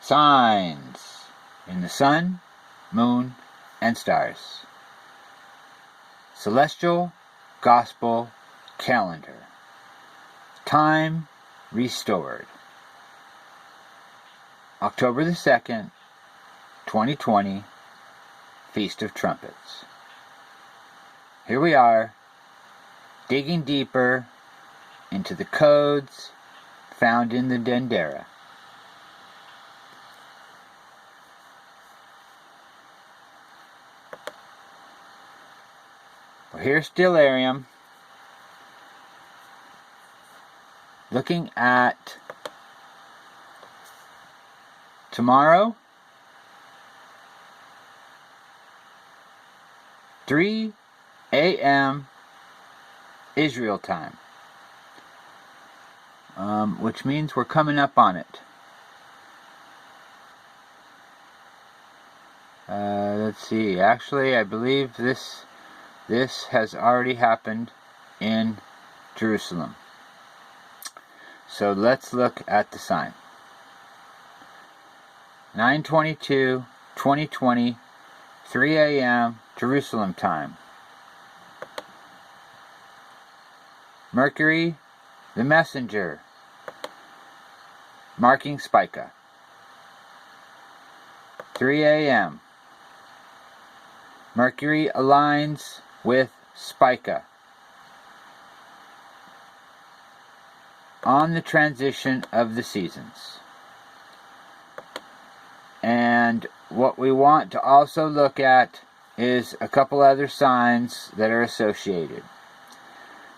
Signs in the sun, moon, and stars. Celestial Gospel Calendar. Time restored. October the 2nd, 2020, Feast of Trumpets. Here we are, digging deeper into the codes found in the Dendera. Well, here's Stellarium, looking at tomorrow, 3 a.m. Israel time, which means we're coming up on it. Let's see, actually I believe this has already happened in Jerusalem. So let's look at the sign. 9/22/2020, 3 a.m. Jerusalem time. Mercury, the messenger, marking Spica. 3 a.m. Mercury aligns with Spica on the transition of the seasons. And what we want to also look at is a couple other signs that are associated.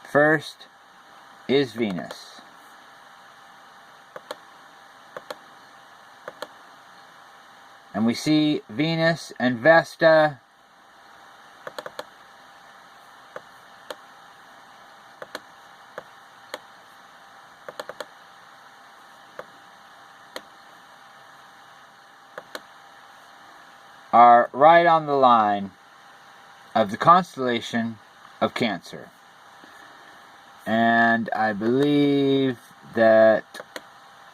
First is Venus. And we see Venus and Vesta are right on the line of the constellation of Cancer. And I believe that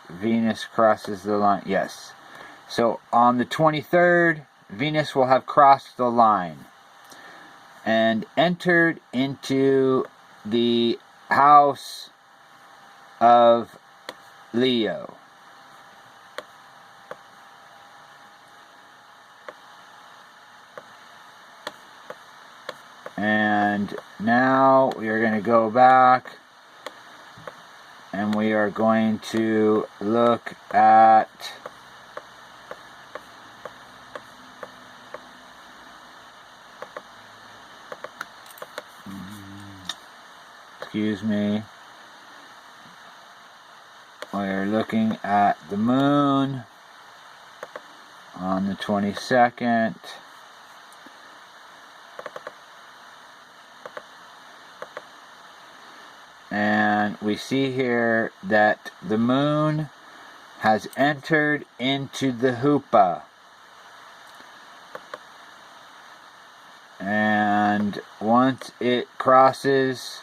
Venus crosses the line. Yes. So on the 23rd, Venus will have crossed the line and entered into the house of Leo. And now we are going to go back and we are going to look at excuse me, we're looking at the moon on the 22nd. And we see here that the moon has entered into the Hupa. And once it crosses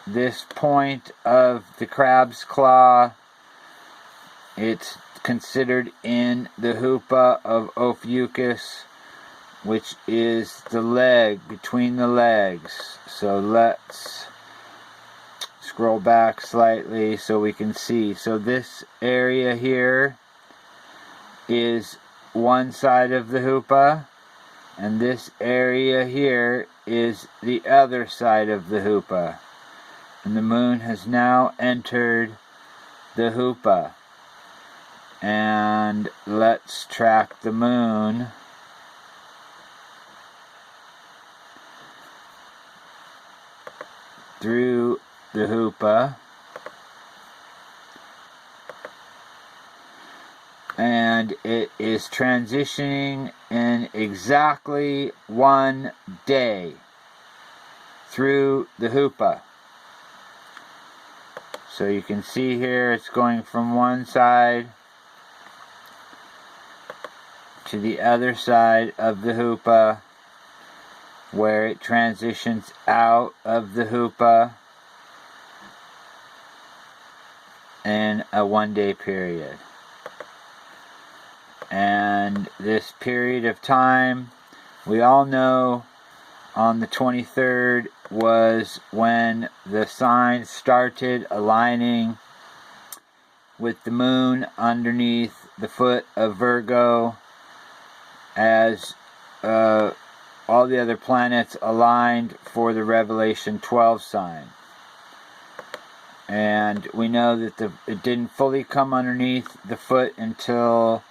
this point of the crab's claw, it's considered in the Hupa of Ophiuchus, which is the leg, between the legs. So let's scroll back slightly so we can see. So this area here is one side of the Hupa, and this area here is the other side of the Hupa. And the moon has now entered the Hupa. And let's track the moon through the Hupa, and it is transitioning in exactly 1 day through the Hupa. So you can see here it's going from one side to the other side of the Hupa, where it transitions out of the Hupa in a 1 day period. And this period of time, we all know on the 23rd was when the signs started aligning with the moon underneath the foot of Virgo, as all the other planets aligned for the Revelation 12 sign. And we know that it didn't fully come underneath the foot until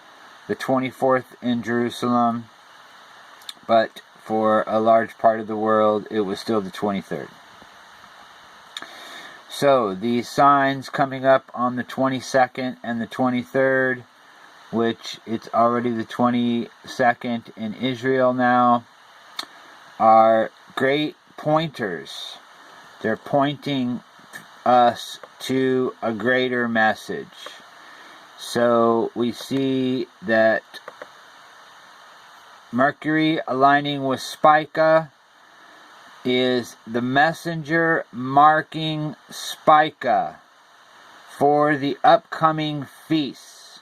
the 24th in Jerusalem, but for a large part of the world it was still the 23rd. So these signs coming up on the 22nd and the 23rd, which it's already the 22nd in Israel now, are great pointers. They're pointing us to a greater message. So we see that Mercury aligning with Spica is the messenger marking Spica for the upcoming feasts.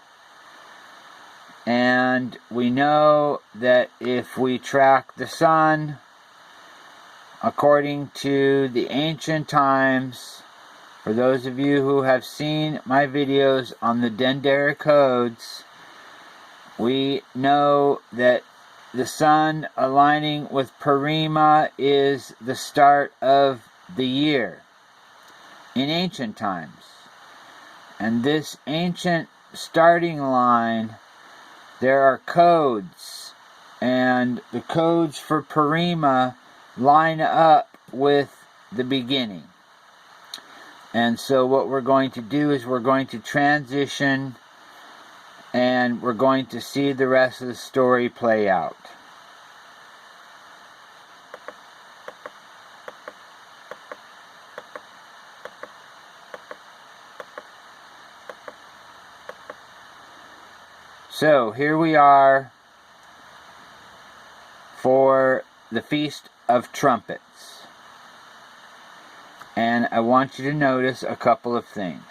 And we know that if we track the sun according to the ancient times, for those of you who have seen my videos on the Dendera codes, we know that the sun aligning with Purima is the start of the year in ancient times. And this ancient starting line, there are codes, and the codes for Purima line up with the beginning. And so what we're going to do is we're going to transition, and we're going to see the rest of the story play out. So here we are for the Feast of Trumpets. And I want you to notice a couple of things.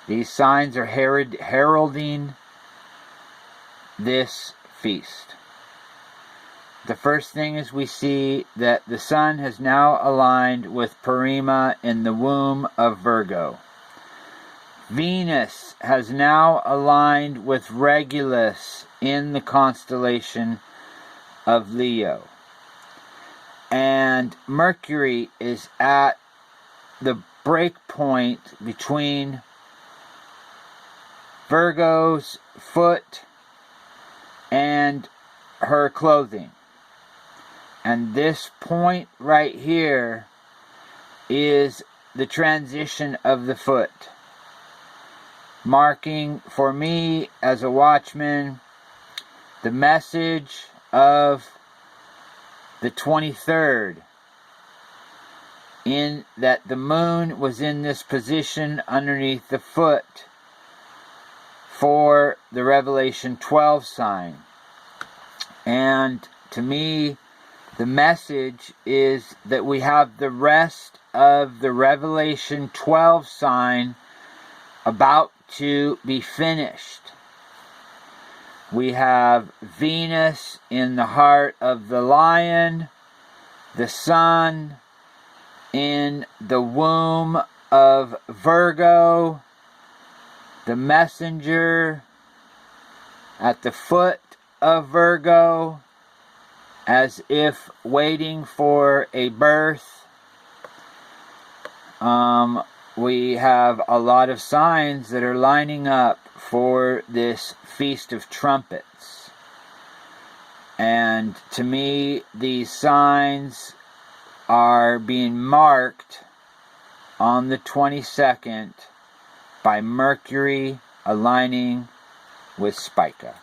These signs are heralding this feast. The first thing is we see that the sun has now aligned with Purima in the womb of Virgo. Venus has now aligned with Regulus in the constellation of Leo. And Mercury is at the break point between Virgo's foot and her clothing. And this point right here is the transition of the foot, marking for me as a watchman the message of the 23rd, in that the moon was in this position underneath the foot for the Revelation 12 sign. And to me, the message is that we have the rest of the Revelation 12 sign about to be finished. We have Venus in the heart of the lion, the sun in the womb of Virgo, the messenger at the foot of Virgo, as if waiting for a birth. We have a lot of signs that are lining up for this Feast of Trumpets. And to me, these signs are being marked on the 22nd by Mercury aligning with Spica.